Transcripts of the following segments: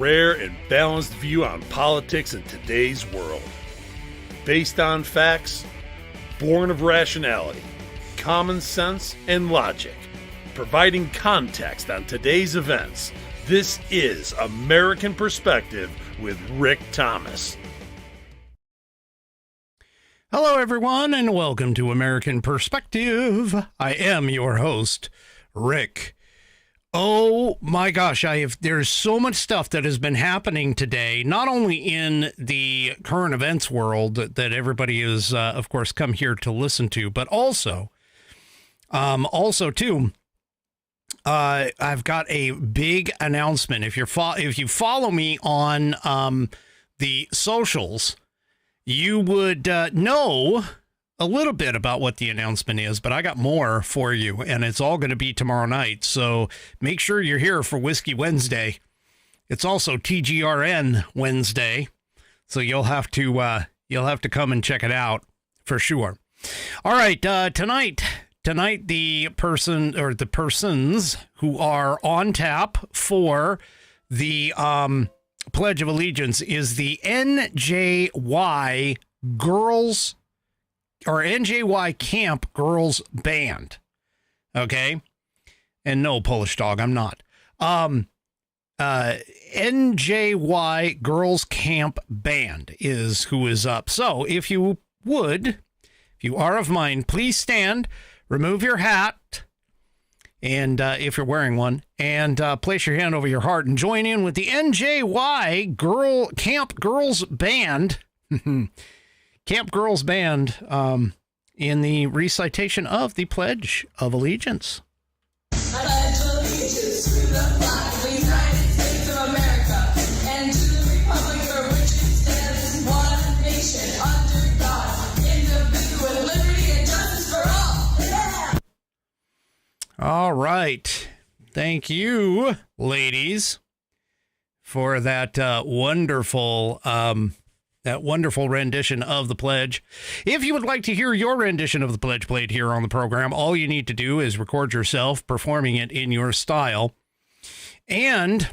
rare and balanced view on politics in today's world. Based on facts, born of rationality, common sense, and logic, providing context on today's events, this is American Perspective with Rick Thomas. Hello, everyone, and welcome to American Perspective. I am your host, Rick. Oh my gosh, there's so much stuff that has been happening today, not only in the current events world that everybody is, of course, come here to listen to, but also too, I've got a big announcement. If you follow me on the socials, you would know a little bit about what the announcement is, but I got more for you, and it's all going to be tomorrow night. So make sure you're here for Whiskey Wednesday. It's also TGRN Wednesday, so you'll have to come and check it out for sure. All right, tonight the persons who are on tap for the Pledge of Allegiance is the NJY Girls or NJY Camp Girls Band. Okay. And no, Polish dog, I'm not. NJY Girls Camp Band is who is up. So if you are of mind, please stand, remove your hat, and if you're wearing one, and place your hand over your heart and join in with the NJY Camp Girls Band. Camp Girls Band in the recitation of the Pledge of Allegiance. I pledge allegiance to the flag of the United States of America and to the republic for which it stands, one nation, under God, indivisible, with liberty and justice for all. Yeah! All right. Thank you, ladies, for that wonderful rendition of the pledge. If you would like to hear your rendition of the pledge played here on the program, all you need to do is record yourself performing it in your style. And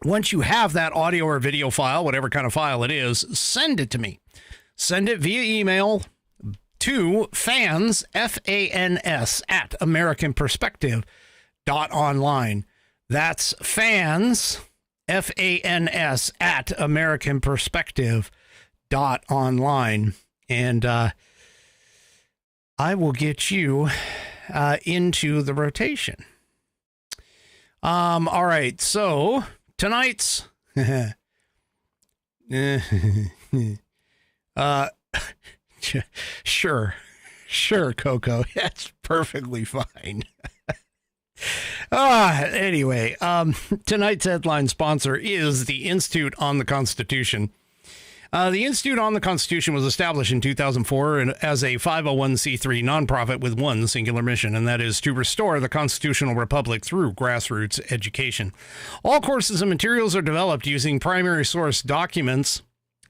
once you have that audio or video file, whatever kind of file it is, send it to me. Send it via email to fans, FANS, at AmericanPerspective.online. That's fans, FANS, at AmericanPerspective.online. And I will get you into the rotation. All right, so tonight's sure, Coco, that's perfectly fine. Anyway, tonight's headline sponsor is the Institute on the Constitution. The Institute on the Constitution was established in 2004 as a 501c3 nonprofit with one singular mission, and that is to restore the constitutional republic through grassroots education. All courses and materials are developed using primary source documents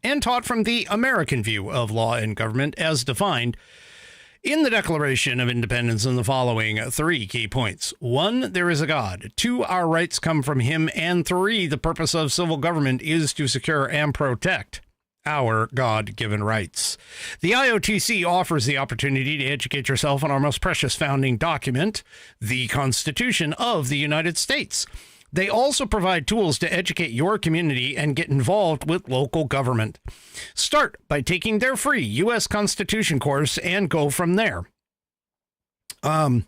and taught from the American view of law and government as defined in the Declaration of Independence in the following 3 key points. 1, there is a God. 2, our rights come from him. And 3, the purpose of civil government is to secure and protect our God-given rights. The IOTC offers the opportunity to educate yourself on our most precious founding document, the Constitution of the United States. They also provide tools to educate your community and get involved with local government. Start by taking their free U.S. Constitution course and go from there. Yeah,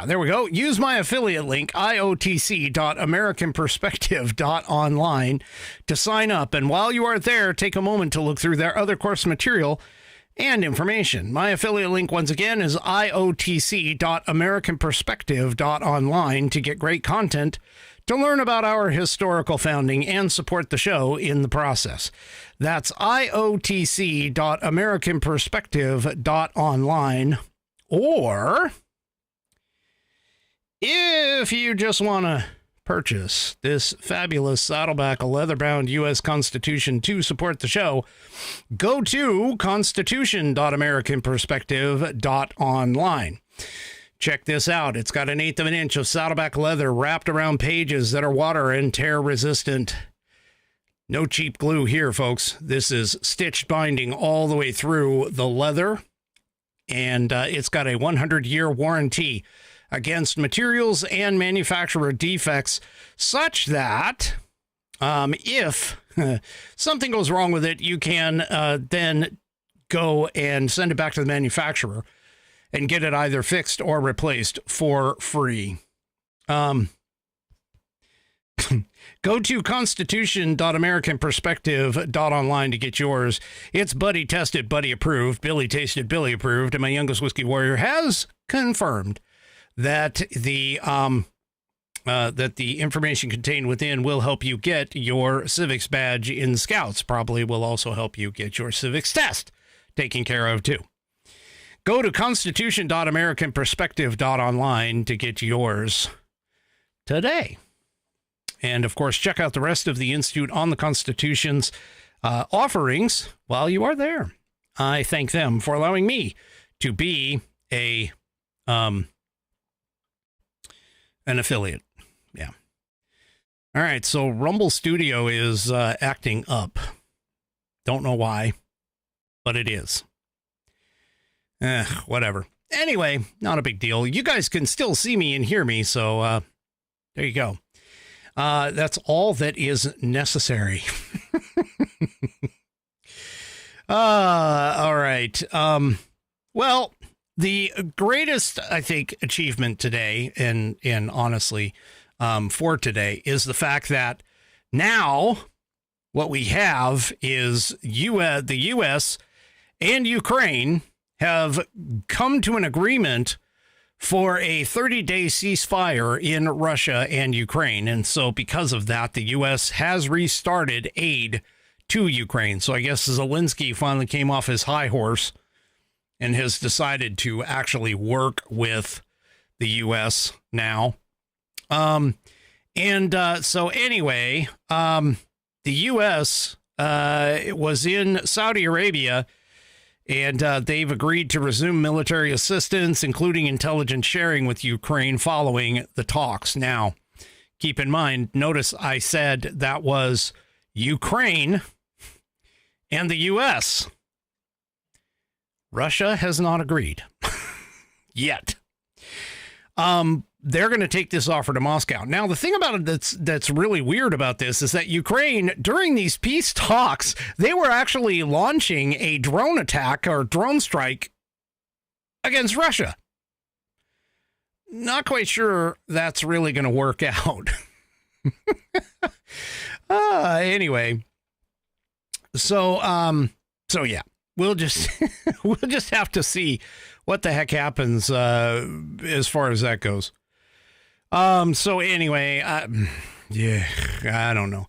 there we go. Use my affiliate link, iotc.americanperspective.online, to sign up. And while you are there, take a moment to look through their other course material and information. My affiliate link, once again, is iotc.americanperspective.online to get great content, to learn about our historical founding, and support the show in the process. That's iotc.americanperspective.online. Or if you just want to purchase this fabulous Saddleback leather-bound U.S. Constitution to support the show, go to constitution.americanperspective.online. Check this out. It's got 1/8 of an inch of Saddleback leather wrapped around pages that are water and tear resistant. No cheap glue here, folks. This is stitched binding all the way through the leather. And it's got a 100-year warranty against materials and manufacturer defects, such that if something goes wrong with it, you can then go and send it back to the manufacturer and get it either fixed or replaced for free. Go to constitution.americanperspective.online to get yours. It's buddy tested, buddy approved, Billy tasted, Billy approved, and my youngest whiskey warrior has confirmed that the information contained within will help you get your civics badge in Scouts. Probably will also help you get your civics test taken care of too. Go to constitution.americanperspective.online to get yours today. And, of course, check out the rest of the Institute on the Constitution's offerings while you are there. I thank them for allowing me to be an affiliate. Yeah. All right, so Rumble Studio is acting up. Don't know why, but it is. Whatever. Anyway, not a big deal. You guys can still see me and hear me, so there you go. That's all that is necessary. All right. Well, the greatest, I think, achievement today, and honestly, for today, is the fact that now what we have is the U.S. and Ukraine have come to an agreement for a 30-day ceasefire in Russia and Ukraine. And so because of that, the U.S. has restarted aid to Ukraine. So I guess Zelensky finally came off his high horse and has decided to actually work with the U.S. now. So anyway, the U.S. was in Saudi Arabia, and they've agreed to resume military assistance, including intelligence sharing with Ukraine following the talks. Now, keep in mind, notice I said that was Ukraine and the U.S. Russia has not agreed yet. They're going to take this offer to Moscow. Now, the thing about it that's really weird about this is that Ukraine, during these peace talks, they were actually launching a drone attack or drone strike against Russia. Not quite sure that's really going to work out. Anyway, so yeah, we'll just have to see what the heck happens as far as that goes. So anyway, yeah, I don't know.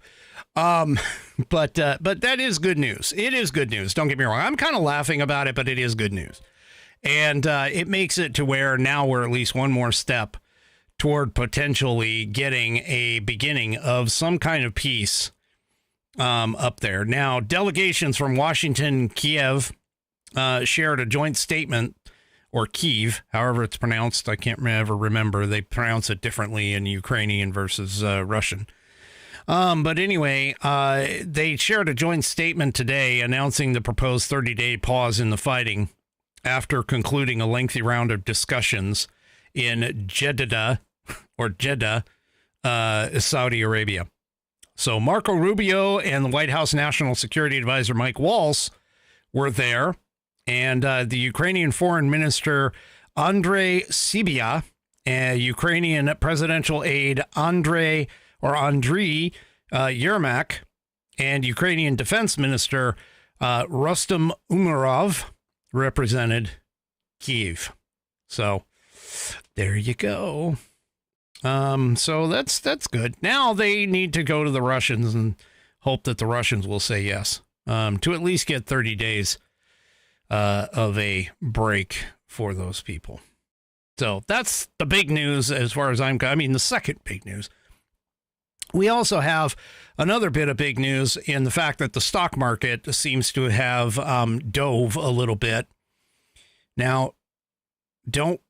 But that is good news. It is good news. Don't get me wrong. I'm kind of laughing about it, but it is good news. And it makes it to where now we're at least one more step toward potentially getting a beginning of some kind of peace up there. Now, delegations from Washington, Kiev, shared a joint statement, or Kyiv, however it's pronounced. I can't ever remember. They pronounce it differently in Ukrainian versus Russian. But anyway, they shared a joint statement today announcing the proposed 30-day pause in the fighting after concluding a lengthy round of discussions in Jeddah, Saudi Arabia. So Marco Rubio and the White House National Security Advisor Mike Waltz were there. And the Ukrainian Foreign Minister Andrei Sybiha, Ukrainian presidential aide Andriy Yermak, and Ukrainian Defense Minister Rustem Umerov represented Kyiv. So there you go. So that's good. Now they need to go to the Russians and hope that the Russians will say yes, to at least get 30 days of a break for those people. So that's the big news as far as the second big news. We also have another bit of big news in the fact that the stock market seems to have dove a little bit. Now, don't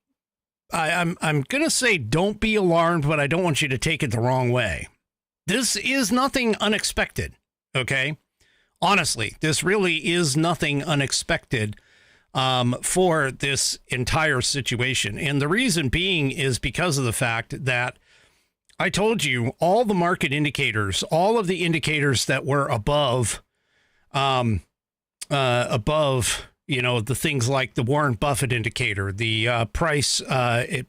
I'm going to say don't be alarmed, but I don't want you to take it the wrong way. This is nothing unexpected, okay? Honestly, this really is nothing unexpected for this entire situation. And the reason being is because of the fact that I told you all the market indicators, all of the indicators that were above, you know, the things like the Warren Buffett indicator, the price, the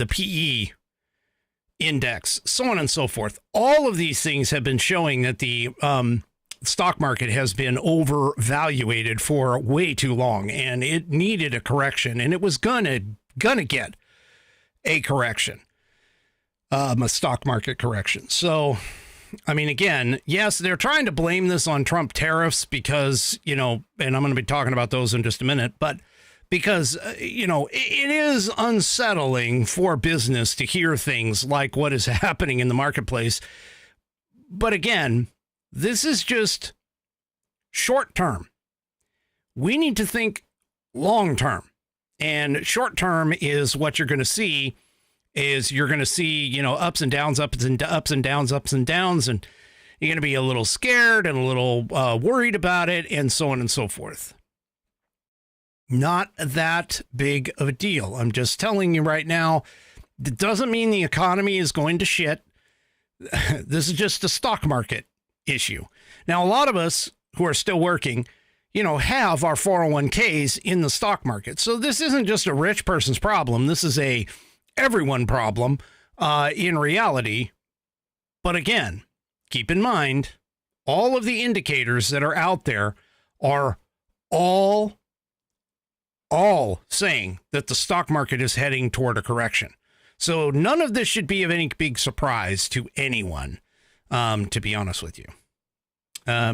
PE index, so on and so forth. All of these things have been showing that the stock market has been overvaluated for way too long, and it needed a correction, and it was gonna get a correction, a stock market correction. So, I mean, again, yes, they're trying to blame this on Trump tariffs because, you know, and I'm going to be talking about those in just a minute, but because, you know, it is unsettling for business to hear things like what is happening in the marketplace. But again, this is just short term. We need to think long term. And short term is what you're going to see is you're going to see, you know, ups and downs, and you're going to be a little scared and a little worried about it and so on and so forth. Not that big of a deal. I'm just telling you right now, it doesn't mean the economy is going to shit. This is just a stock market issue. Now, a lot of us who are still working, you know, have our 401ks in the stock market. So this isn't just a rich person's problem. This is a everyone problem in reality. But again, keep in mind, all of the indicators that are out there are all saying that the stock market is heading toward a correction. So none of this should be of any big surprise to anyone, to be honest with you.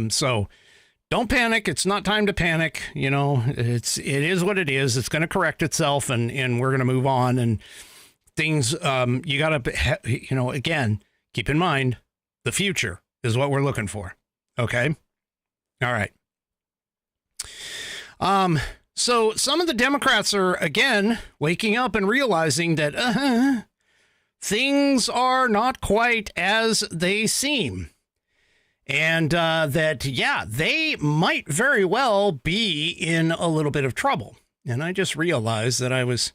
So don't panic. It's not time to panic. You know, it is what it is. It's going to correct itself, and we're going to move on. And things, you got to, you know, again, keep in mind, the future is what we're looking for. Okay. All right. So some of the Democrats are, again, waking up and realizing that things are not quite as they seem. And that, yeah, they might very well be in a little bit of trouble. And I just realized that I was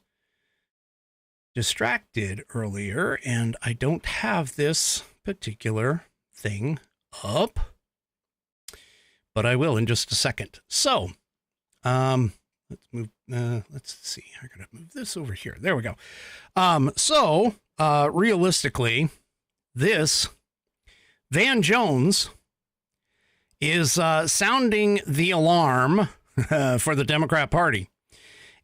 distracted earlier, and I don't have this particular thing up, but I will in just a second. So, let's move, let's see, I gotta move this over here. There we go. Realistically, this Van Jones is sounding the alarm for the Democrat Party.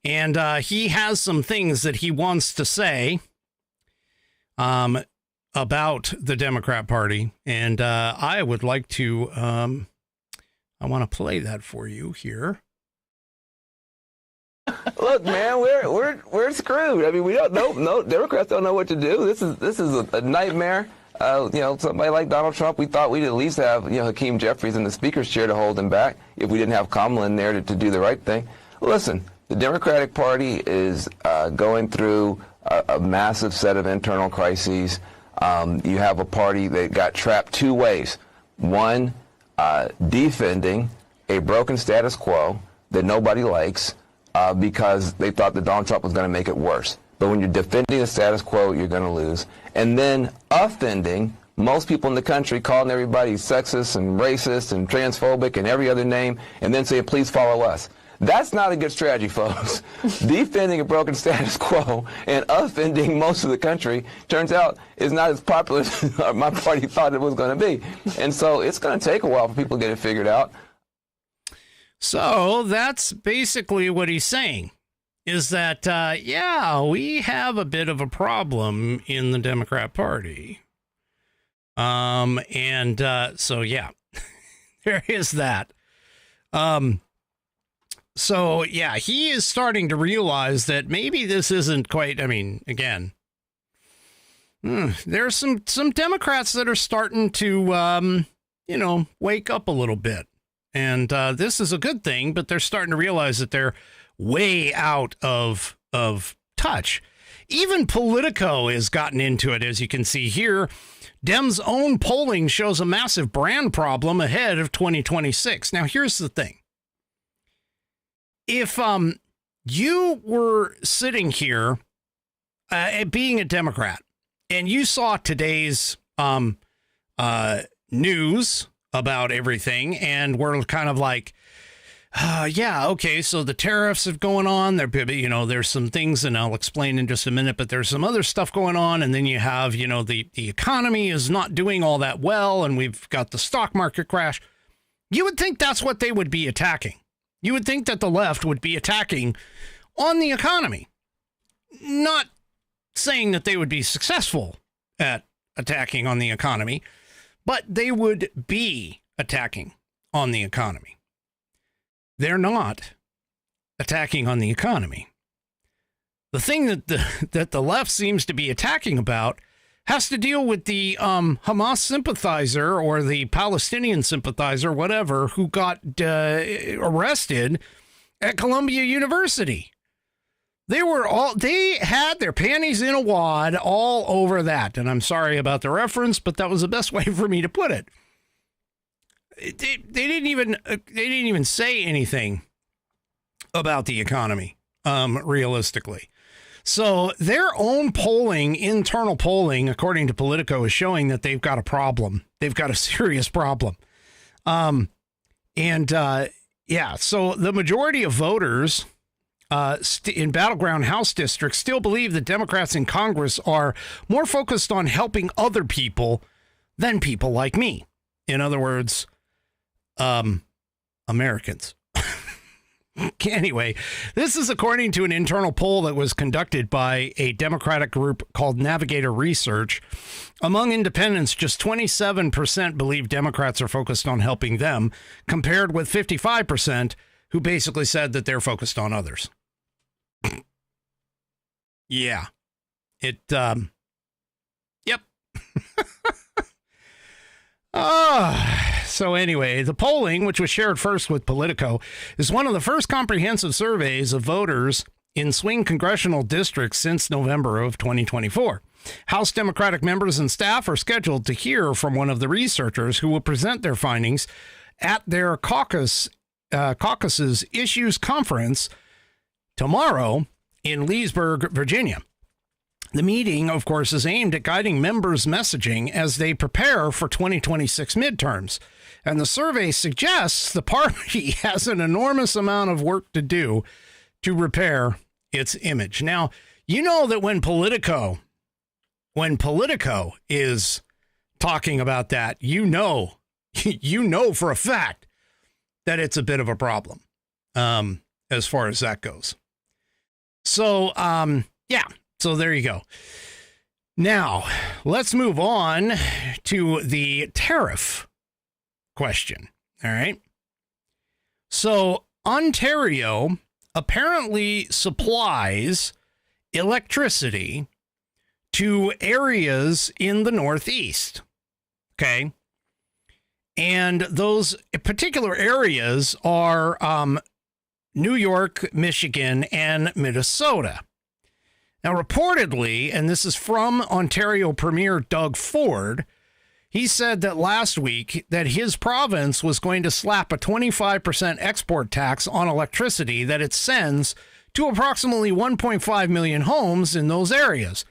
And he has some things that he wants to say about the Democrat Party. And I would like to, I want to play that for you here. Look, man, we're screwed. I mean, we don't know. No, Democrats don't know what to do. This is a nightmare. You know, somebody like Donald Trump, we thought we'd at least have, you know, Hakeem Jeffries in the speaker's chair to hold him back if we didn't have Kamala in there to do the right thing. Listen, the Democratic Party is going through a massive set of internal crises. You have a party that got trapped two ways. One, defending a broken status quo that nobody likes because they thought that Donald Trump was going to make it worse. But when you're defending the status quo, you're going to lose. And then offending most people in the country, calling everybody sexist and racist and transphobic and every other name, and then saying, please follow us. That's not a good strategy, folks. Defending a broken status quo and offending most of the country turns out is not as popular as my party thought it was going to be. And so it's going to take a while for people to get it figured out. So that's basically what he's saying, is that, yeah, we have a bit of a problem in the Democrat Party. So, yeah, there is that. So, yeah, he is starting to realize that maybe this isn't quite, I mean, again, there's some Democrats that are starting to, wake up a little bit. And this is a good thing, but they're starting to realize that they're way out of of touch. Even Politico has gotten into it, as you can see here. Dems' own polling shows a massive brand problem ahead of 2026. Now, here's the thing. If you were sitting here being a Democrat and you saw today's news about everything and we're kind of like, yeah, okay, so the tariffs are going on. There's some things, and I'll explain in just a minute, but there's some other stuff going on. And then you have, the economy is not doing all that well, and we've got the stock market crash. You would think that's what they would be attacking. You would think that the left would be attacking on the economy, not saying that they would be successful at attacking on the economy, but they would be attacking on the economy. They're not attacking on the economy. The thing that the left seems to be attacking about has to deal with the Hamas sympathizer or the Palestinian sympathizer, whatever, who got arrested at Columbia University. They had their panties in a wad all over that. And I'm sorry about the reference, but that was the best way for me to put it. They didn't even say anything about the economy, realistically. So their own polling, internal polling, according to Politico, is showing that they've got a problem. They've got a serious problem. So the majority of voters in battleground House districts still believe that Democrats in Congress are more focused on helping other people than people like me. In other words, Americans. Anyway, this is according to an internal poll that was conducted by a Democratic group called Navigator Research. Among independents, just 27% believe Democrats are focused on helping them, compared with 55% who basically said that they're focused on others. Yeah. Yep. So anyway, the polling, which was shared first with Politico, is one of the first comprehensive surveys of voters in swing congressional districts since November of 2024. House Democratic members and staff are scheduled to hear from one of the researchers who will present their findings at their caucus's issues conference tomorrow in Leesburg, Virginia. The meeting, of course, is aimed at guiding members' messaging as they prepare for 2026 midterms. And the survey suggests the party has an enormous amount of work to do to repair its image. Now, you know that when Politico is talking about that, you know for a fact that it's a bit of a problem as far as that goes. So, So there you go. Now, let's move on to the tariff question. All right. So Ontario apparently supplies electricity to areas in the Northeast. Okay. And those particular areas are New York, Michigan, and Minnesota. Now, reportedly, and this is from Ontario Premier Doug Ford, he said that last week that his province was going to slap a 25% export tax on electricity that it sends to approximately 1.5 million homes in those areas,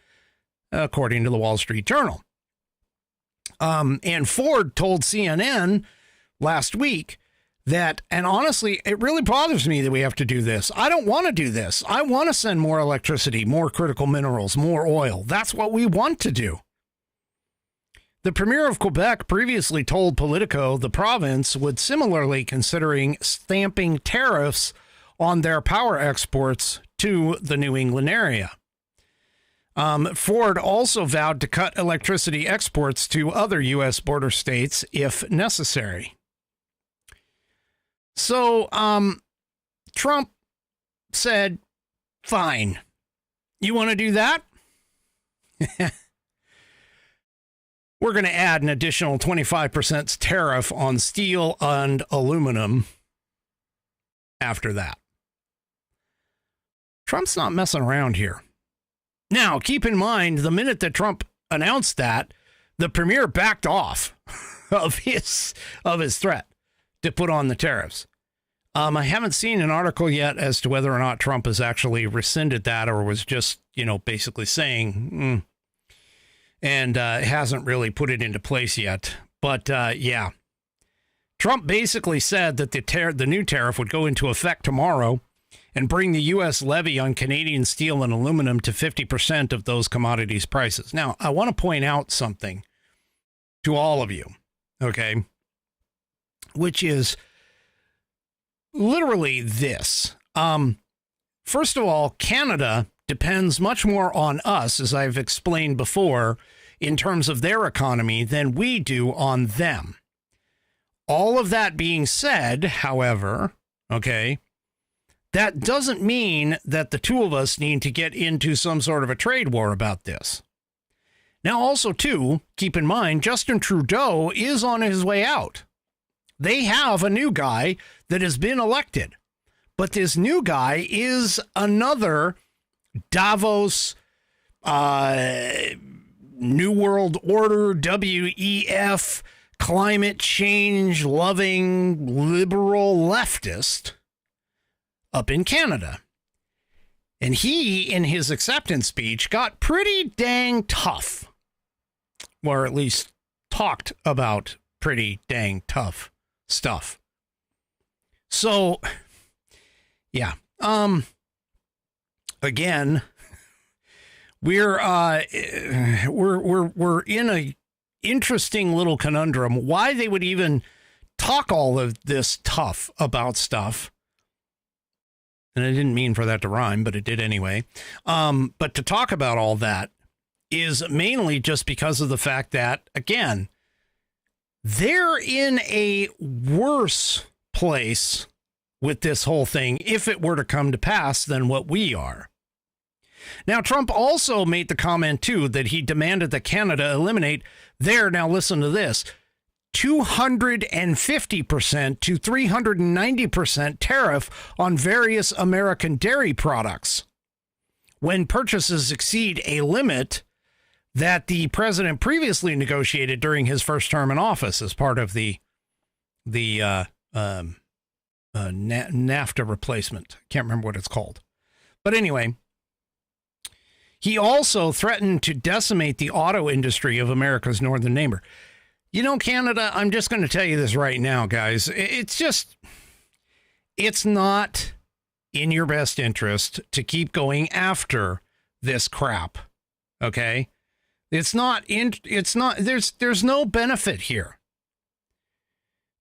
according to the Wall Street Journal. And Ford told CNN last week that, and honestly, it really bothers me that we have to do this. I don't want to do this. I want to send more electricity, more critical minerals, more oil. That's what we want to do. The Premier of Quebec previously told Politico the province would similarly considering stamping tariffs on their power exports to the New England area. Ford also vowed to cut electricity exports to other U.S. border states if necessary. So, Trump said, fine. You want to do that? We're going to add an additional 25% tariff on steel and aluminum after that. Trump's not messing around here. Now, keep in mind, the minute that Trump announced that, the premier backed off of his threat to put on the tariffs. I haven't seen an article yet as to whether or not Trump has actually rescinded that or was just, basically saying, and hasn't really put it into place yet. But yeah, Trump basically said that the new tariff would go into effect tomorrow and bring the U.S. levy on Canadian steel and aluminum to 50% of those commodities prices. Now, I want to point out something to all of you, okay, which is literally this. First of all, Canada depends much more on us, as I've explained before, in terms of their economy than we do on them. All of that being said, however, okay, that doesn't mean that the two of us need to get into some sort of a trade war about this. Now, also, too, keep in mind, Justin Trudeau is on his way out. They have a new guy that has been elected, but this new guy is another Davos, New World Order, WEF, climate change loving liberal leftist up in Canada. And he, in his acceptance speech, got pretty dang tough, or at least talked about pretty dang tough stuff. So, yeah. Again, we're in a interesting little conundrum. Why they would even talk all of this tough about stuff. And I didn't mean for that to rhyme, but it did anyway. But to talk about all that is mainly just because of the fact that, again, they're in a worse place with this whole thing, if it were to come to pass, than what we are. Now, Trump also made the comment, too, that he demanded that Canada eliminate their, now listen to this, 250% to 390% tariff on various American dairy products when purchases exceed a limit that the president previously negotiated during his first term in office as part of the NAFTA replacement. Can't remember what it's called. But anyway, he also threatened to decimate the auto industry of America's northern neighbor. You know, Canada, I'm just going to tell you this right now, guys. It's not in your best interest to keep going after this crap. Okay? There's no benefit here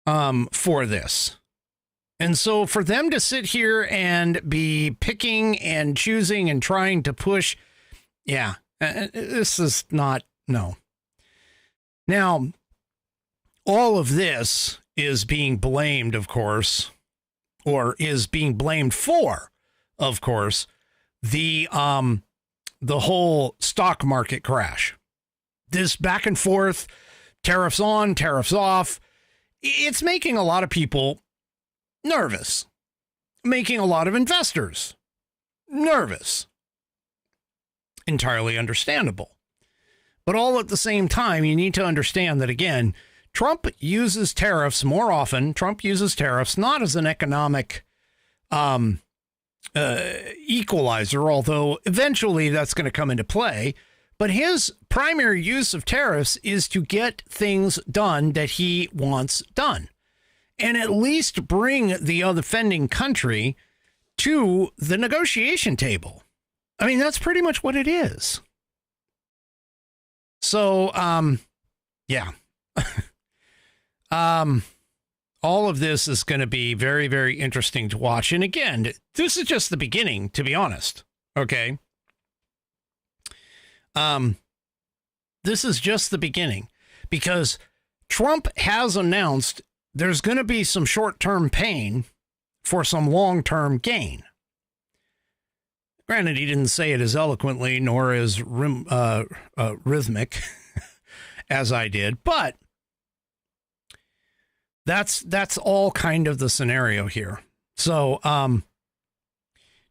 for this. And so for them to sit here and be picking and choosing and trying to push, this is not, no. Now, all of this is being blamed, of course, or is being blamed for, of course, the whole stock market crash. This back and forth, tariffs on, tariffs off, it's making a lot of people nervous, making a lot of investors nervous. Entirely understandable. But all at the same time, you need to understand that, again, Trump uses tariffs more often. Trump uses tariffs not as an economic equalizer, although eventually that's going to come into play. But his primary use of tariffs is to get things done that he wants done, and at least bring the offending country to the negotiation table. I mean, that's pretty much what it is. So, yeah. All of this is going to be very, very interesting to watch. And again, this is just the beginning, to be honest. Okay. This is just the beginning, because Trump has announced there's going to be some short-term pain for some long-term gain. Granted, he didn't say it as eloquently nor as rhythmic as I did, but that's all kind of the scenario here. So,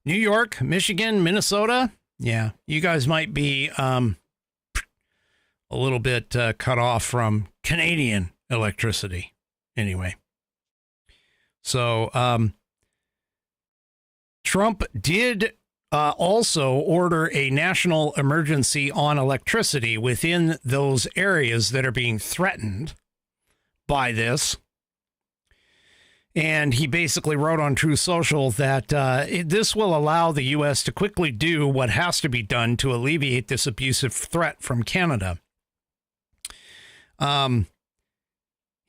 New York, Michigan, Minnesota. Yeah, you guys might be a little bit cut off from Canadian electricity. Anyway, so Trump did also order a national emergency on electricity within those areas that are being threatened by this. And he basically wrote on Truth Social that this will allow the U.S. to quickly do what has to be done to alleviate this abusive threat from Canada.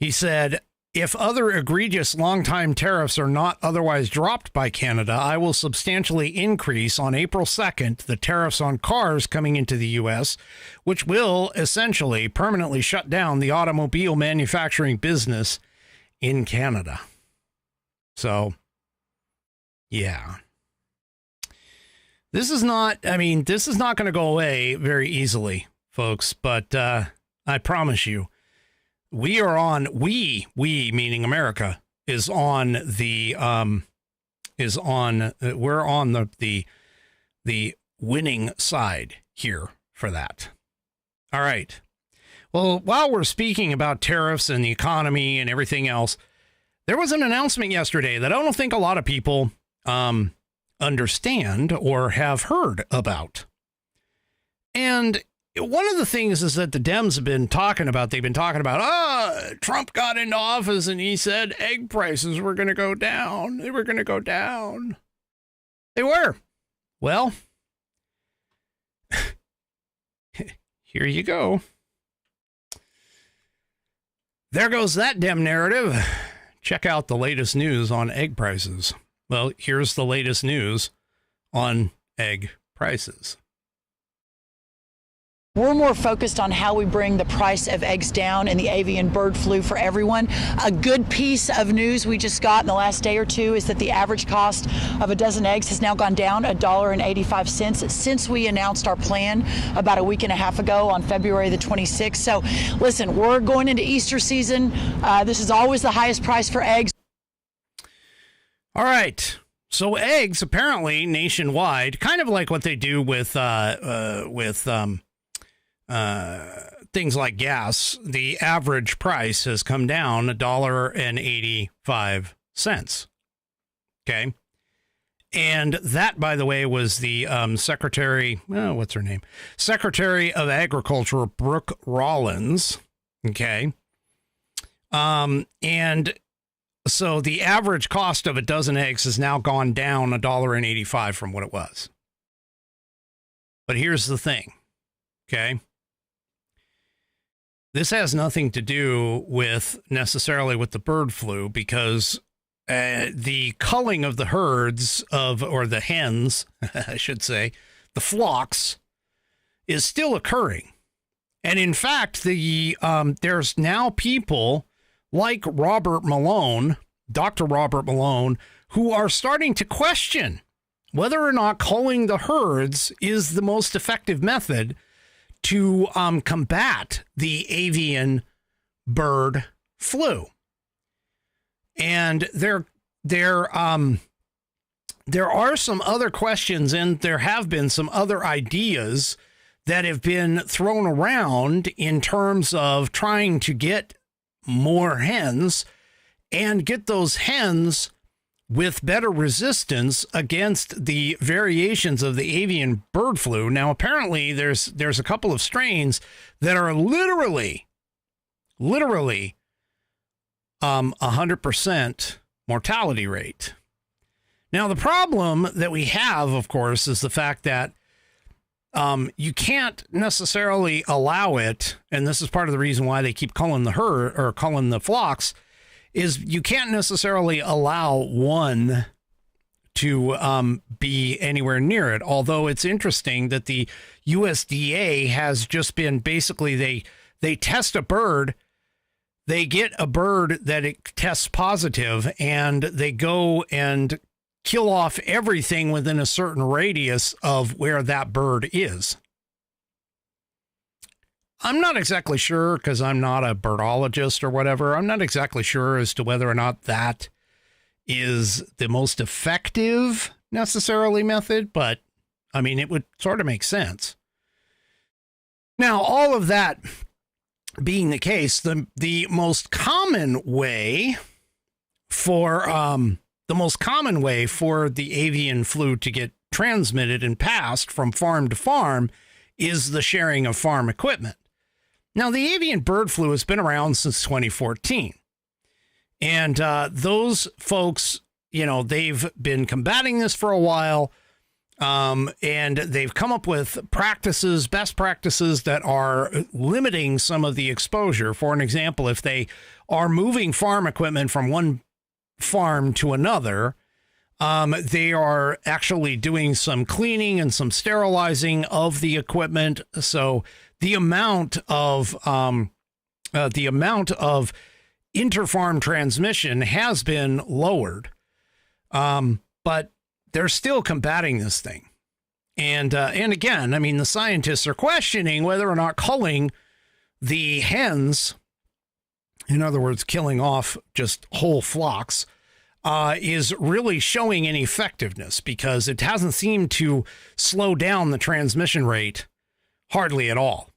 He said, if other egregious long-time tariffs are not otherwise dropped by Canada, I will substantially increase on April 2nd the tariffs on cars coming into the U.S., which will essentially permanently shut down the automobile manufacturing business in Canada. So, yeah. This is not going to go away very easily, folks, but I promise you, we're on the winning side here for that. All right. Well, while we're speaking about tariffs and the economy and everything else, there was an announcement yesterday that I don't think a lot of people understand or have heard about. And one of the things is that the Dems have been talking about, Trump got into office and he said egg prices were going to go down. They were going to go down. They were. Well, here you go. There goes that Dem narrative. Check out the latest news on egg prices. Well, here's the latest news on egg prices. We're more focused on how we bring the price of eggs down in the avian bird flu for everyone. A good piece of news we just got in the last day or two is that the average cost of a dozen eggs has now gone down $1.85 since we announced our plan about a week and a half ago on February the 26th. So listen, we're going into Easter season. This is always the highest price for eggs. All right. So eggs apparently nationwide, kind of like what they do with things like gas, the average price has come down $1.85. Okay. And that, by the way, was the Secretary of Agriculture, Brooke Rollins. Okay. And so the average cost of a dozen eggs has now gone down $1.85 from what it was. But here's the thing. Okay. This has nothing to do with necessarily with the bird flu, because the culling of the herds or the hens, I should say, the flocks, is still occurring. And in fact, there's now people like Robert Malone, Dr. Robert Malone, who are starting to question whether or not culling the herds is the most effective method to combat the avian bird flu. And there are some other questions, and there have been some other ideas that have been thrown around in terms of trying to get more hens and get those hens with better resistance against the variations of the avian bird flu. Now, apparently there's a couple of strains that are literally 100% mortality rate. Now, the problem that we have, of course, is the fact that you can't necessarily allow it, and this is part of the reason why they keep culling the flocks, is you can't necessarily allow one to be anywhere near it. Although it's interesting that the USDA has just been basically, they test a bird, they get a bird that it tests positive, and they go and kill off everything within a certain radius of where that bird is. I'm not exactly sure, because I'm not a birdologist or whatever. I'm not exactly sure as to whether or not that is the most effective necessarily method, but I mean, it would sort of make sense. Now, all of that being the case, the most common way for the avian flu to get transmitted and passed from farm to farm is the sharing of farm equipment. Now, the avian bird flu has been around since 2014. And those folks, they've been combating this for a while. And they've come up with best practices that are limiting some of the exposure. For an example, if they are moving farm equipment from one farm to another, they are actually doing some cleaning and some sterilizing of the equipment. So the amount of inter-farm transmission has been lowered. But they're still combating this thing. And again, I mean, the scientists are questioning whether or not culling the hens, in other words, killing off just whole flocks, is really showing any effectiveness, because it hasn't seemed to slow down the transmission rate hardly at all.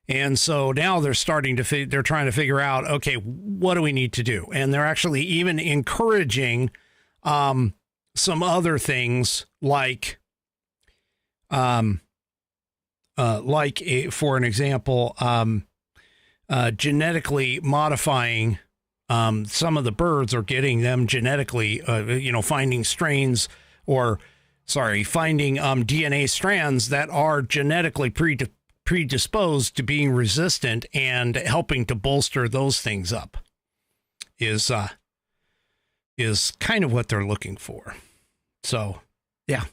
And so now they're trying to figure out, okay, what do we need to do? And they're actually even encouraging some other things for an example, genetically modifying some of the birds, or getting them genetically, finding finding DNA strands that are genetically predisposed to being resistant, and helping to bolster those things up is kind of what they're looking for. So, yeah.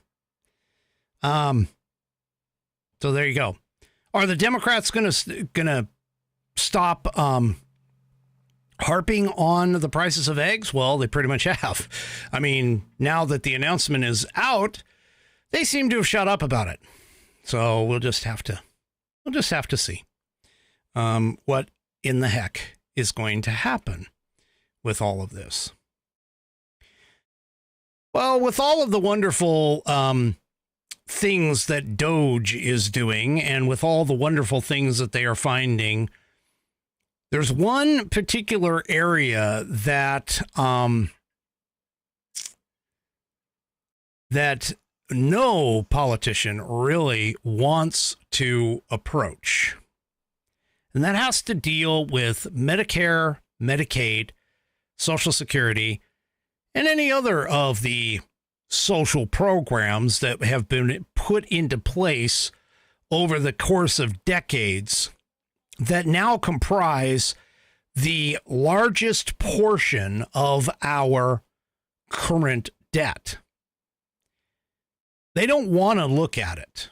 So there you go. Are the Democrats gonna stop harping on the prices of eggs? Well, they pretty much have. I mean, now that the announcement is out, they seem to have shut up about it. So we'll just have to see what in the heck is going to happen with all of this. Well, with all of the wonderful things that Doge is doing, and with all the wonderful things that they are finding, there's one particular area that that no politician really wants to approach. And that has to deal with Medicare, Medicaid, Social Security, and any other of the social programs that have been put into place over the course of decades that now comprise the largest portion of our current debt. They don't want to look at it,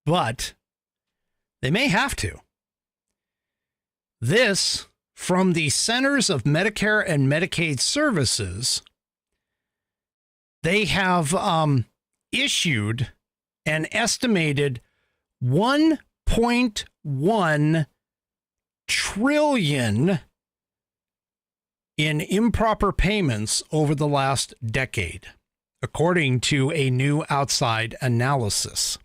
but they may have to. This, from the Centers of Medicare and Medicaid Services, they have issued an estimated $1.1 trillion in improper payments over the last decade, according to a new outside analysis.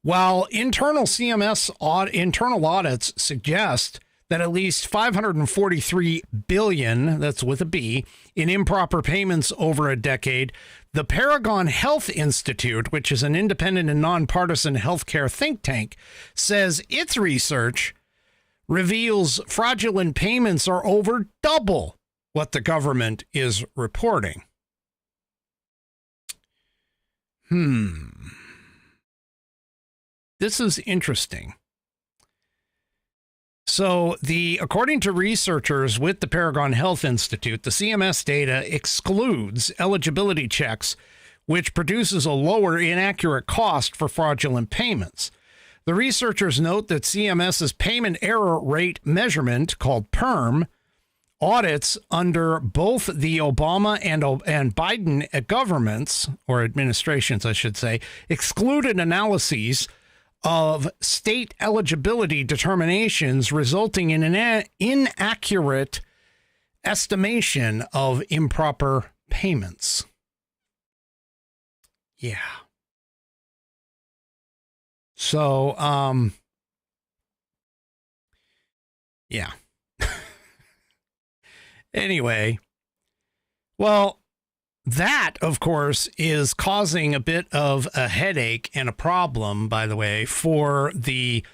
While internal CMS internal audits suggest that at least $543 billion, that's with a B, in improper payments over a decade, the Paragon Health Institute, which is an independent and nonpartisan healthcare think tank, says its research reveals fraudulent payments are over double what the government is reporting. This is interesting. So according to researchers with the Paragon Health Institute, the CMS data excludes eligibility checks, which produces a lower inaccurate cost for fraudulent payments. The researchers note that CMS's payment error rate measurement, called PERM, audits under both the Obama and Biden governments, or administrations, I should say, excluded analyses of state eligibility determinations, resulting in an inaccurate estimation of improper payments. Yeah. So, yeah. Anyway, well, that, of course, is causing a bit of a headache and a problem, by the way, for the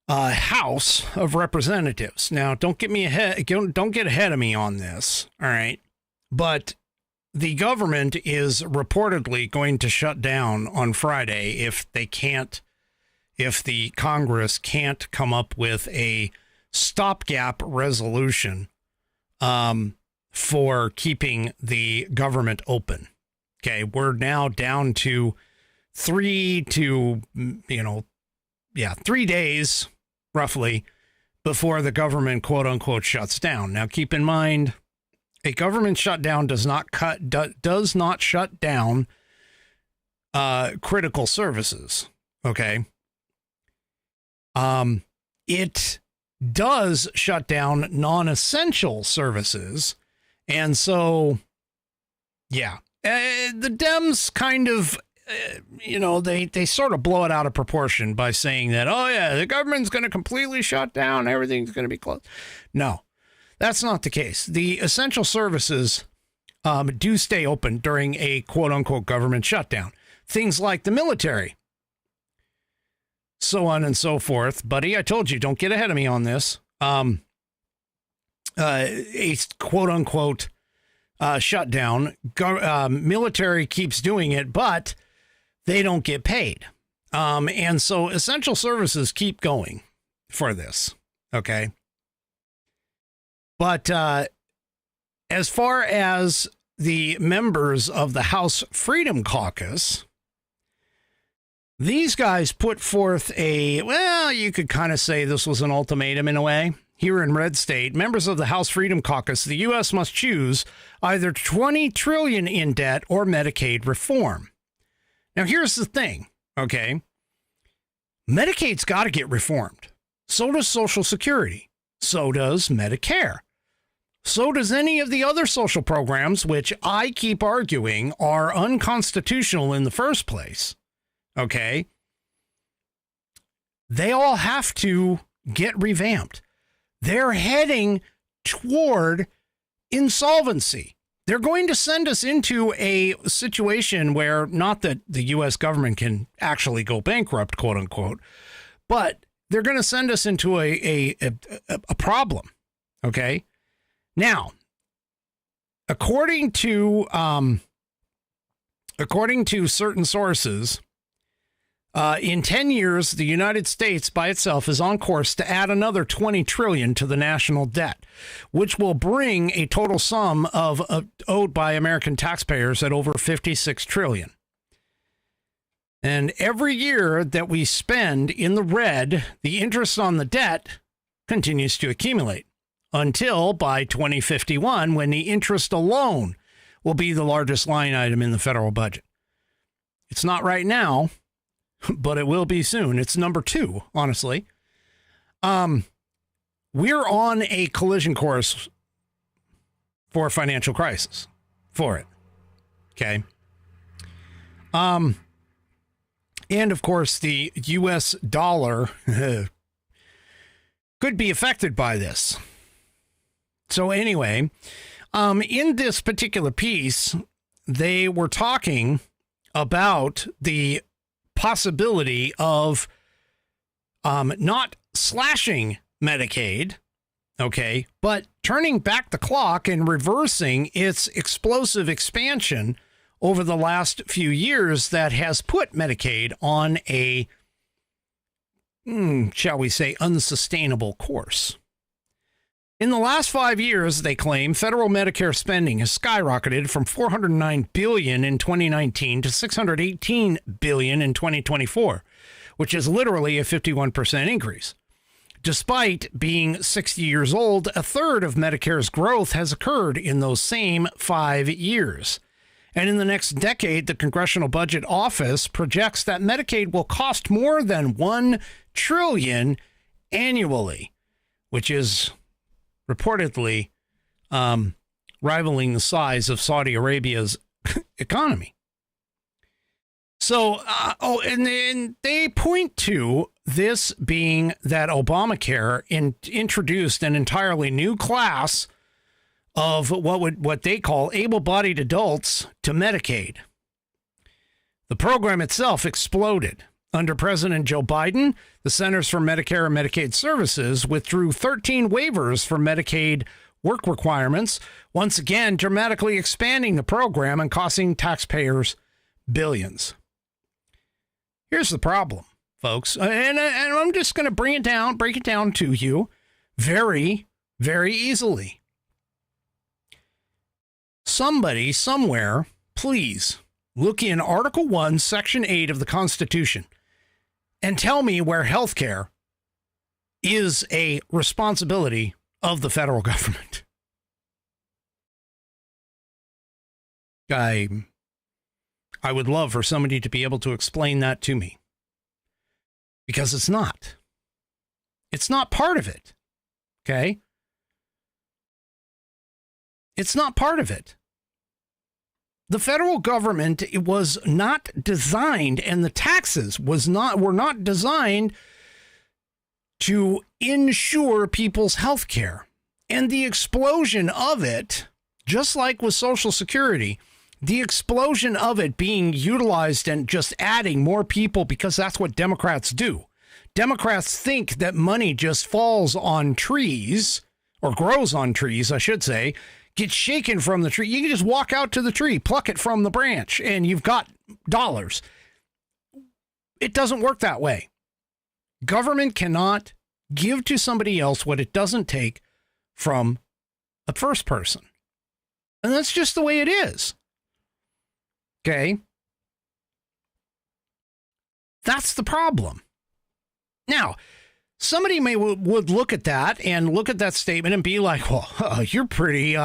House of Representatives. Now, don't get ahead of me on this, all right? But the government is reportedly going to shut down on Friday if the Congress can't come up with a stopgap resolution for keeping the government open. Okay, we're now down to 3 days roughly before the government, quote unquote, shuts down. Now, keep in mind, a government shutdown does not shut down critical services. Okay. It does shut down non-essential services. And so, yeah, the Dems kind of, they sort of blow it out of proportion by saying that, oh yeah, the government's going to completely shut down. Everything's going to be closed. No, that's not the case. The essential services do stay open during a quote unquote government shutdown. Things like the military, so on and so forth. Buddy, I told you, don't get ahead of me on this. A quote unquote shutdown. Military keeps doing it, but they don't get paid. And so essential services keep going for this. Okay. But as far as the members of the House Freedom Caucus, these guys put forth you could kind of say this was an ultimatum in a way. Here in Red State, members of the House Freedom Caucus, the U.S. must choose either $20 trillion in debt or Medicaid reform. Now, here's the thing, okay? Medicaid's got to get reformed. So does Social Security. So does Medicare. So does any of the other social programs, which I keep arguing are unconstitutional in the first place. Okay? They all have to get revamped. They're heading toward insolvency. They're going to send us into a situation where, not that the U.S. government can actually go bankrupt, quote unquote, but they're going to send us into a problem. Okay. Now, according to certain sources, in 10 years, the United States by itself is on course to add another $20 trillion to the national debt, which will bring a total sum of owed by American taxpayers at over $56 trillion. And every year that we spend in the red, the interest on the debt continues to accumulate until by 2051, when the interest alone will be the largest line item in the federal budget. It's not right now, but it will be soon. It's number 2, honestly. We're on a collision course for a financial crisis for it. Okay. And of course, the U.S. dollar could be affected by this. So anyway, in this particular piece, they were talking about the possibility of not slashing Medicaid, okay, but turning back the clock and reversing its explosive expansion over the last few years that has put Medicaid on a, shall we say, unsustainable course. In the last 5 years, they claim, federal Medicare spending has skyrocketed from $409 billion in 2019 to $618 billion in 2024, which is literally a 51% increase. Despite being 60 years old, a third of Medicare's growth has occurred in those same 5 years. And in the next decade, the Congressional Budget Office projects that Medicaid will cost more than $1 trillion annually, which is reportedly rivaling the size of Saudi Arabia's economy. So, and they point to this being that Obamacare introduced an entirely new class of what they call able-bodied adults to Medicaid. The program itself exploded. Under President Joe Biden, the Centers for Medicare and Medicaid Services withdrew 13 waivers for Medicaid work requirements, once again dramatically expanding the program and costing taxpayers billions. Here's the problem, folks, and I'm just going to break it down to you very, very easily. Somebody, somewhere, please look in Article 1, Section 8 of the Constitution and tell me where health care is a responsibility of the federal government. I would love for somebody to be able to explain that to me, because it's not. It's not part of it. Okay? It's not part of it. The federal government was not designed, and the taxes were not designed to ensure people's health care. And the explosion of it, just like with Social Security, the explosion of it being utilized and just adding more people, because that's what Democrats do. Democrats think that money just falls on trees, or grows on trees, I should say, gets shaken from the tree. You can just walk out to the tree, pluck it from the branch, and you've got dollars. It doesn't work that way. Government cannot give to somebody else what it doesn't take from a first person. And that's just the way it is. Okay? That's the problem. Now, somebody would look at that and look at that statement and be like, well, you're pretty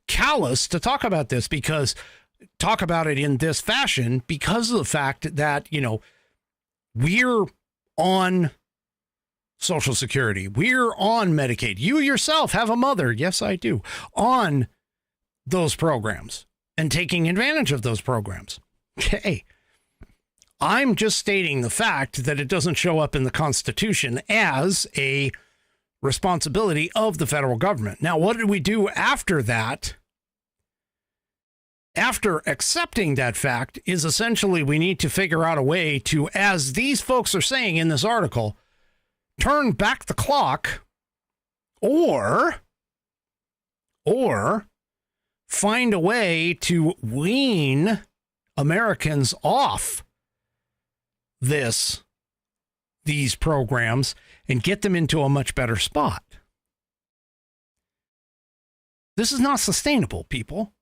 callous to talk about this, because talk about it in this fashion because of the fact that, we're on Social Security. We're on Medicaid. You yourself have a mother. Yes, I do. On those programs and taking advantage of those programs. Okay. I'm just stating the fact that it doesn't show up in the Constitution as a responsibility of the federal government. Now, what did we do after that? After accepting that fact is essentially we need to figure out a way to, as these folks are saying in this article, turn back the clock or find a way to wean Americans off these programs and get them into a much better spot. This is not sustainable, people.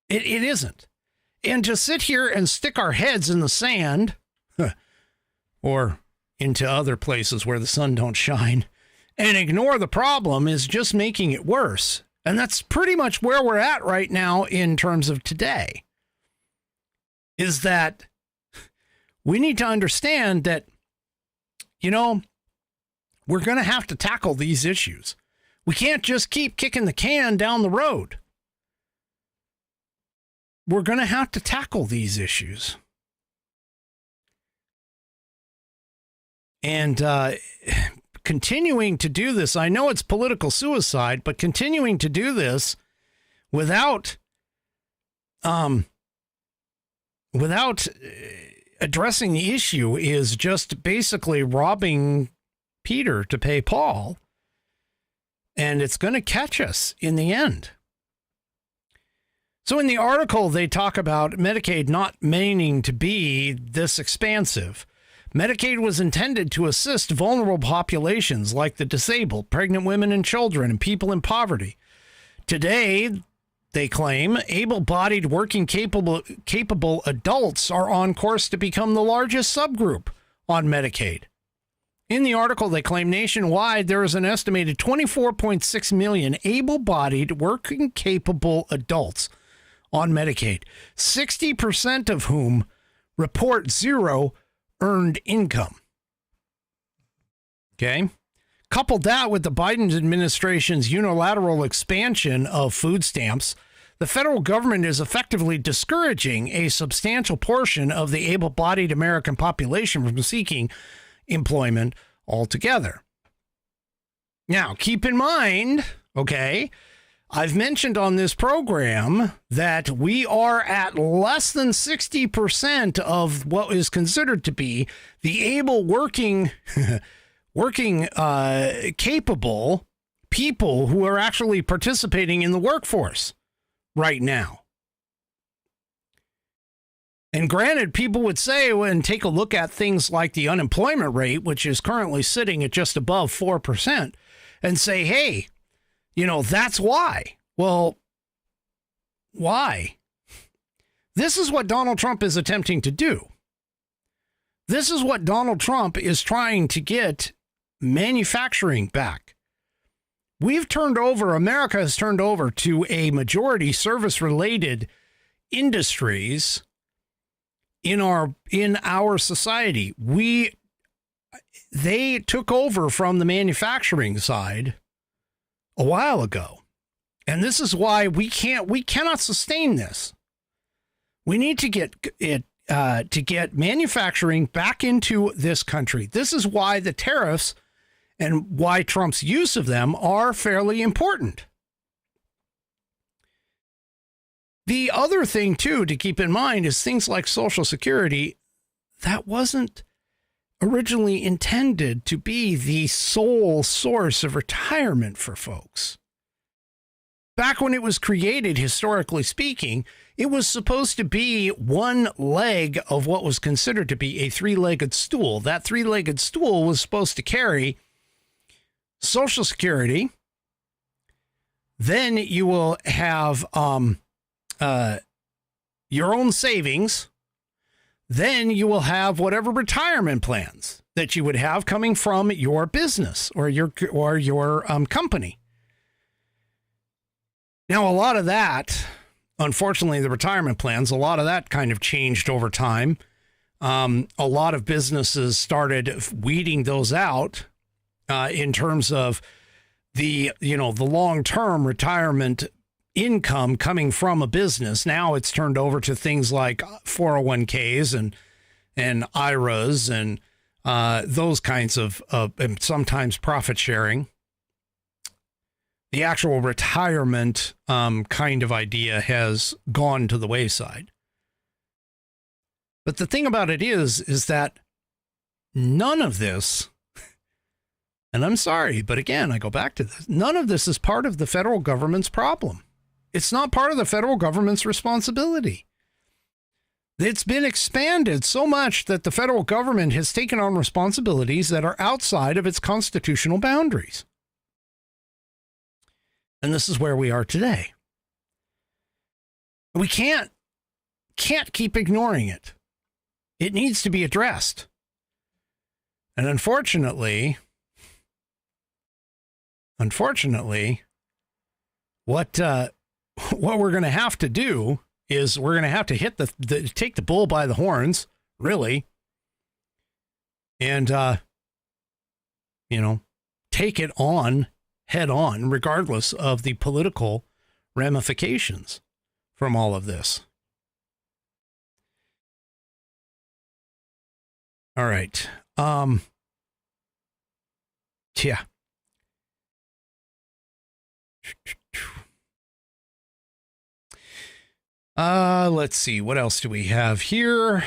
It isn't. And to sit here and stick our heads in the sand or into other places where the sun don't shine and ignore the problem is just making it worse. And that's pretty much where we're at right now in terms of today, is that we need to understand that, we're going to have to tackle these issues. We can't just keep kicking the can down the road. We're going to have to tackle these issues. And continuing to do this, I know it's political suicide, but continuing to do this without addressing the issue is just basically robbing Peter to pay Paul, and it's going to catch us in the end. So in the article, they talk about Medicaid not meaning to be this expansive. Medicaid was intended to assist vulnerable populations like the disabled, pregnant women and children, and people in poverty. Today, they claim able-bodied, working capable adults are on course to become the largest subgroup on Medicaid. In the article, they claim nationwide there is an estimated 24.6 million able-bodied, working capable adults on Medicaid, 60% of whom report zero earned income. Okay? Couple that with the Biden administration's unilateral expansion of food stamps, the federal government is effectively discouraging a substantial portion of the able-bodied American population from seeking employment altogether. Now, keep in mind, okay, I've mentioned on this program that we are at less than 60% of what is considered to be the able working, capable people who are actually participating in the workforce right now. And granted, people would say, when take a look at things like the unemployment rate, which is currently sitting at just above 4%, and say, hey, you know, that's why. Well, why? This is what Donald Trump is attempting to do. This is what Donald Trump is trying to get manufacturing back. America has turned over to a majority service-related industries in our society. They took over from the manufacturing side a while ago. And this is why we cannot sustain this. We need to get it to get manufacturing back into this country. This is why the tariffs and why Trump's use of them are fairly important. The other thing, too, to keep in mind is things like Social Security. That wasn't originally intended to be the sole source of retirement for folks. Back when it was created, historically speaking, it was supposed to be one leg of what was considered to be a three-legged stool. That three-legged stool was supposed to carry Social Security. Then you will have your own savings. Then you will have whatever retirement plans that you would have coming from your business or your company. Now, a lot of that, unfortunately, the retirement plans, a lot of that kind of changed over time. A lot of businesses started weeding those out in terms of the long-term retirement income coming from a business. Now it's turned over to things like 401ks and IRAs and those kinds of and sometimes profit sharing. The actual retirement kind of idea has gone to the wayside. But the thing about it is that none of this, and I'm sorry, but again, I go back to this, none of this is part of the federal government's problem. It's not part of the federal government's responsibility. It's been expanded so much that the federal government has taken on responsibilities that are outside of its constitutional boundaries. And this is where we are today. We can't keep ignoring it. It needs to be addressed. And unfortunately, what we're going to have to do is we're going to have to take the bull by the horns, really, and take it on head on, regardless of the political ramifications from all of this. All right. Yeah. Let's see. What else do we have here?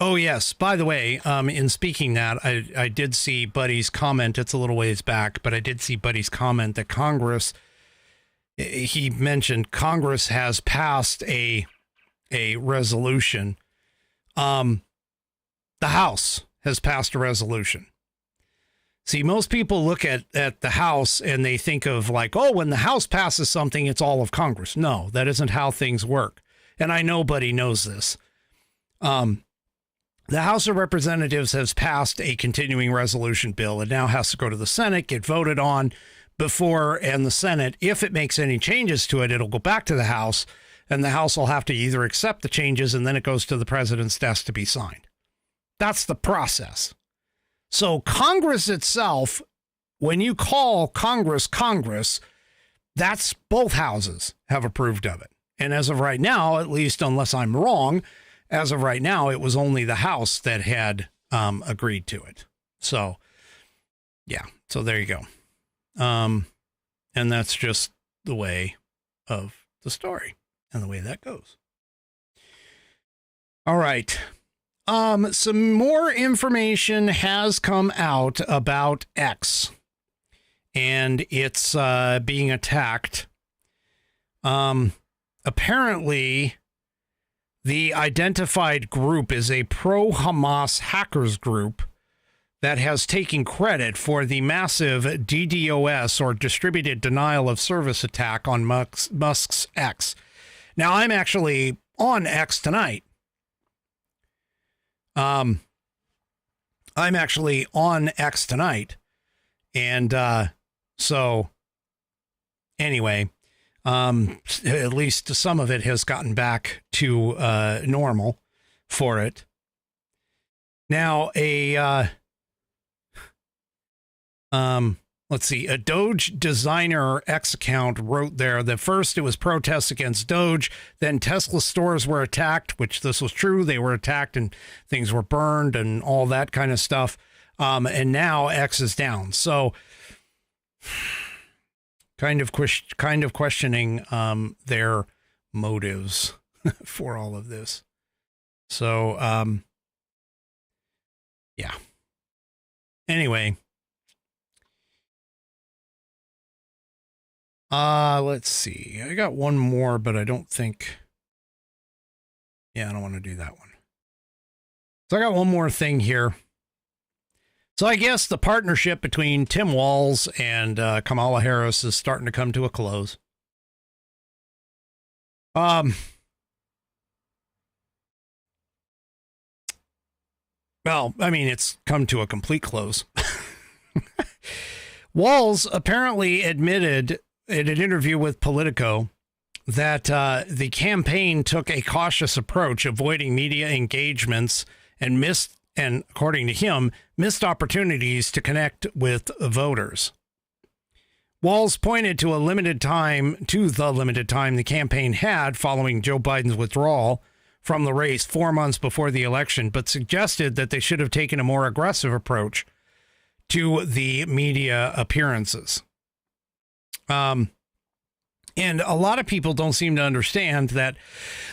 Oh, yes. By the way, in speaking that, I did see Buddy's comment. It's a little ways back, but I did see Buddy's comment that Congress, he mentioned Congress has passed a resolution. The House has passed a resolution. See, most people look at the House and they think of like, oh, when the House passes something, it's all of Congress. No, that isn't how things work. And I know Buddy knows this. The House of Representatives has passed a continuing resolution bill. It now has to go to the Senate, get voted on before, and the Senate, if it makes any changes to it, it'll go back to the House, and the House will have to either accept the changes and then it goes to the president's desk to be signed. That's the process. So Congress itself, when you call Congress, that's both houses have approved of it. And as of right now, at least unless I'm wrong, as of right now, it was only the House that had agreed to it. So, yeah. So there you go. And that's just the way of the story and the way that goes. All right. Some more information has come out about X, and it's being attacked. Apparently, the identified group is a pro-Hamas hackers group that has taken credit for the massive DDoS, or distributed denial of service attack, on Musk's X. Now, I'm actually on X tonight. I'm actually on X tonight. And so anyway, at least some of it has gotten back to normal for it. Now, let's see, a Doge designer X account wrote there that first it was protests against Doge, then Tesla stores were attacked, which this was true. They were attacked and things were burned and all that kind of stuff. And now X is down. So kind of questioning their motives for all of this. So yeah. Anyway. Let's see. I got one more, but I don't think. Yeah, I don't want to do that one. So I got one more thing here. So I guess the partnership between Tim Walz and Kamala Harris is starting to come to a close. Well, I mean, it's come to a complete close. Walz apparently admitted in an interview with Politico that the campaign took a cautious approach, avoiding media engagements and according to him, missed opportunities to connect with voters. Walz pointed to the limited time the campaign had following Joe Biden's withdrawal from the race 4 months before the election, but suggested that they should have taken a more aggressive approach to the media appearances. And a lot of people don't seem to understand that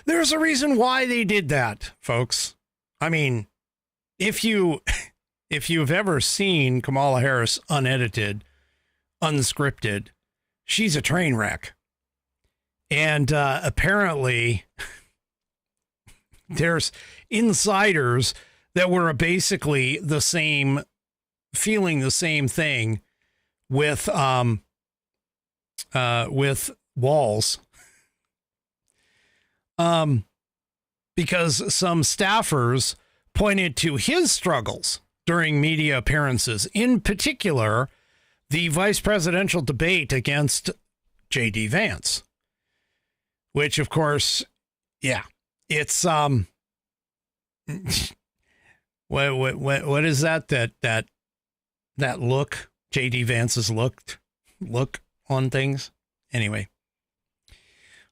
there's a reason why they did that, folks. I mean, if you've ever seen Kamala Harris unedited, unscripted, she's a train wreck. And apparently there's insiders that were basically feeling the same thing with Walz. Because some staffers pointed to his struggles during media appearances, in particular, the vice presidential debate against J.D. Vance, which, of course, yeah, it's, what is that look, J.D. Vance's look on things? Anyway.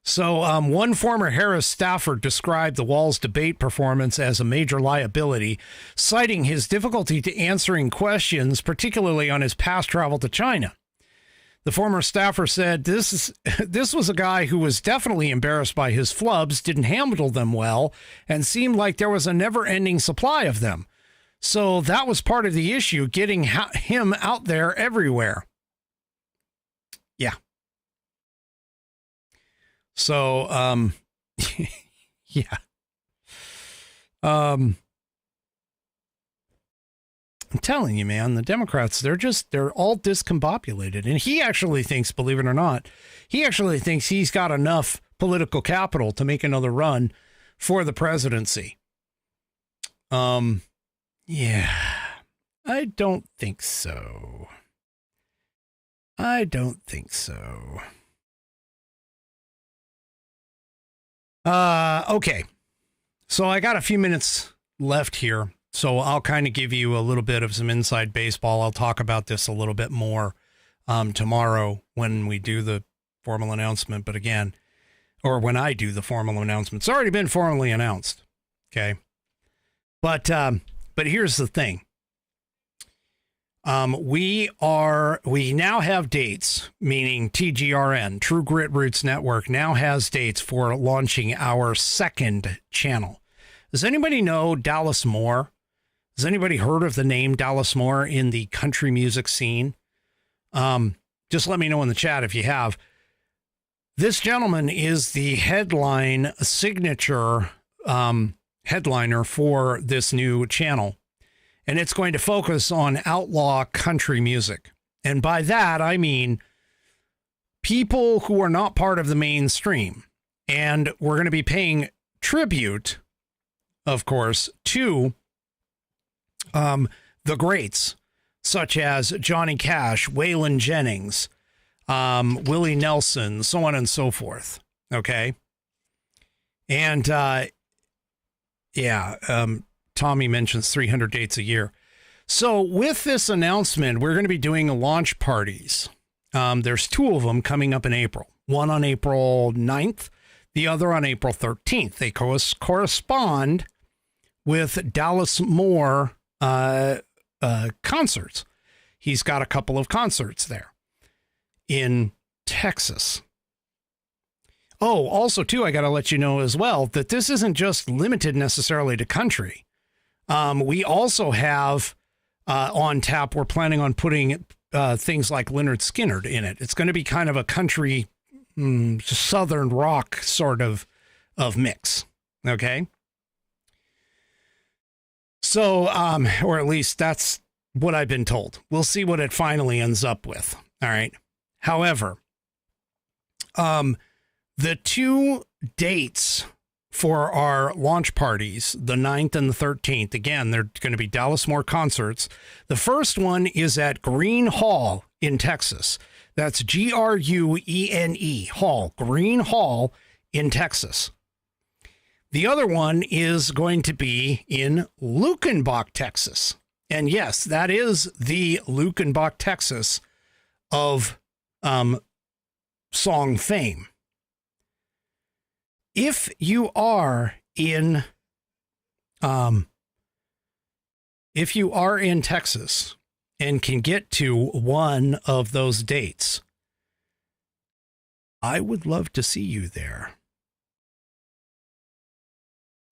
So one former Harris staffer described the Walz debate performance as a major liability, citing his difficulty to answering questions, particularly on his past travel to China. The former staffer said this was a guy who was definitely embarrassed by his flubs, didn't handle them well, and seemed like there was a never-ending supply of them. So that was part of the issue, getting him out there everywhere. Yeah. So, yeah. I'm telling you, man, the Democrats, they're all discombobulated. And he actually thinks, believe it or not, he's got enough political capital to make another run for the presidency. Yeah, I don't think so. Okay. So I got a few minutes left here. So I'll kind of give you a little bit of some inside baseball. I'll talk about this a little bit more tomorrow when we do the formal announcement. But again, or when I do the formal announcement, it's already been formally announced. Okay. But here's the thing. We now have dates, meaning TGRN, True Grit Roots Network, now has dates for launching our second channel. Does anybody know Dallas Moore? Has anybody heard of the name Dallas Moore in the country music scene? Just let me know in the chat if you have. This gentleman is the headline signature headliner for this new channel. And it's going to focus on outlaw country music. And by that, I mean people who are not part of the mainstream. And we're going to be paying tribute, of course, to the greats, such as Johnny Cash, Waylon Jennings, Willie Nelson, so on and so forth. Okay. And, Tommy mentions 300 dates a year. So with this announcement, we're going to be doing launch parties. There's two of them coming up in April. One on April 9th, the other on April 13th. They correspond with Dallas Moore concerts. He's got a couple of concerts there in Texas. Oh, also, too, I got to let you know as well that this isn't just limited necessarily to country. We also have on tap, we're planning on putting things like Lynyrd Skynyrd in it. It's going to be kind of a country, southern rock sort of mix. Okay. So, or at least that's what I've been told. We'll see what it finally ends up with. All right. However, the two dates for our launch parties, the 9th and the 13th, again, they're going to be Dallas Moore concerts. The first one is at Green Hall in Texas. That's Grune Hall, Green Hall in Texas. The other one is going to be in Luckenbach, Texas. And yes, that is the Luckenbach, Texas of song fame. If you are in Texas and can get to one of those dates, I would love to see you there.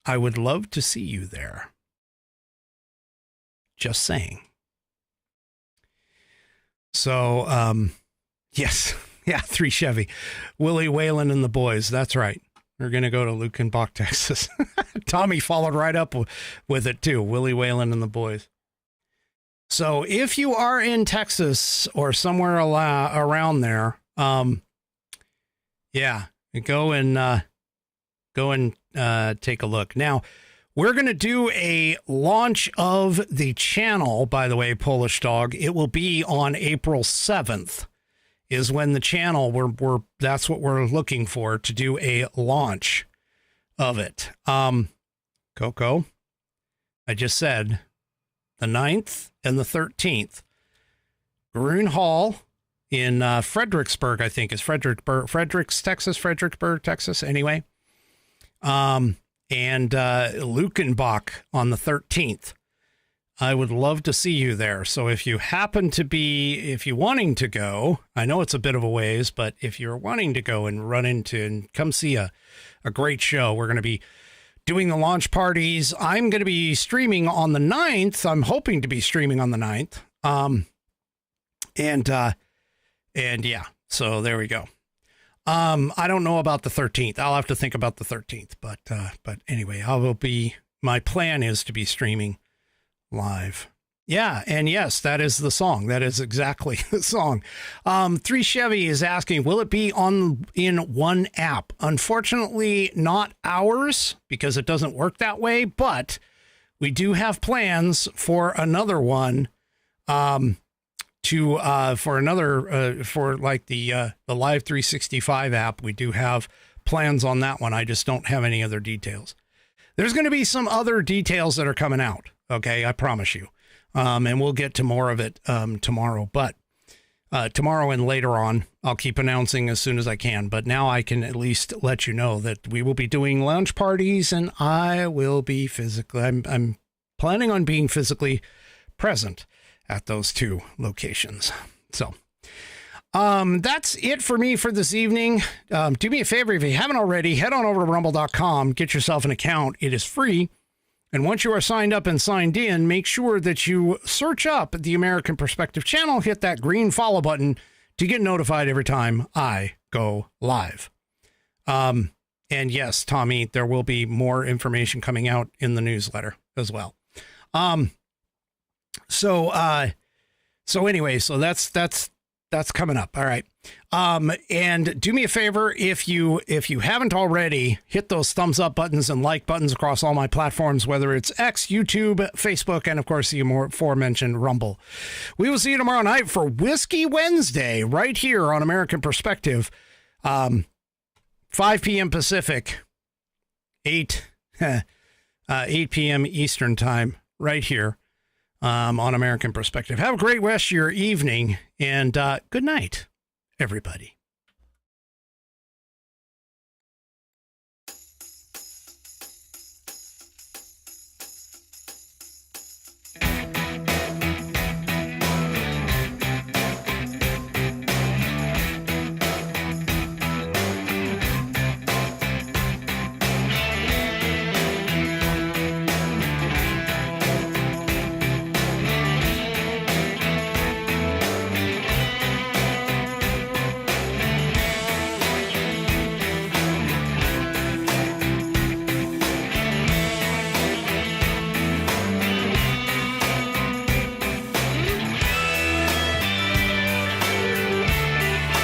I would love to see you there. Just saying. So, yes. Yeah, 3 Chevy. Willie Whalen and the boys. That's right. We're going to go to Luckenbach, Texas. Tommy followed right up with it, too. Willie Whalen and the boys. So if you are in Texas or somewhere around there, go and take a look. Now, we're going to do a launch of the channel, by the way, Polish Dog. It will be on April 7th. Is when the channel that's what we're looking for, to do a launch of it. Coco, I just said the 9th and the 13th. Grune Hall in Fredericksburg, I think is Fredericksburg, Texas. Anyway. And Luckenbach on the 13th. I would love to see you there. So if you happen to be, if you're wanting to go, I know it's a bit of a ways, but if you're wanting to go and run into and come see a great show, we're going to be doing the launch parties. I'm going to be streaming on the 9th. I'm hoping to be streaming on the 9th. And yeah, so there we go. I don't know about the 13th. I'll have to think about the 13th, but anyway, my plan is to be streaming live. Yeah, and yes, that is the song. That is exactly the song. 3 Chevy is asking, will it be in one app? Unfortunately, not ours, because it doesn't work that way, but we do have plans for another one, for like the Live 365 app. We do have plans on that one. I just don't have any other details. There's going to be some other details that are coming out. Okay, I promise you. And we'll get to more of it tomorrow. But tomorrow and later on, I'll keep announcing as soon as I can. But now I can at least let you know that we will be doing lounge parties, and I will be physically. I'm planning on being physically present at those two locations. So that's it for me for this evening. Do me a favor, if you haven't already, head on over to rumble.com, get yourself an account. It is free. And once you are signed up and signed in, make sure that you search up the American Perspective channel, hit that green follow button to get notified every time I go live. And yes, Tommy, there will be more information coming out in the newsletter as well. So anyway, so that's coming up. All right. And do me a favor, if you haven't already, hit those thumbs up buttons and like buttons across all my platforms, whether it's X, YouTube, Facebook, and of course the aforementioned Rumble. We will see you tomorrow night for Whiskey Wednesday right here on American Perspective. 5 p.m. Pacific, 8 p.m. Eastern time right here on American Perspective. Have a great rest of your evening, and good night, everybody.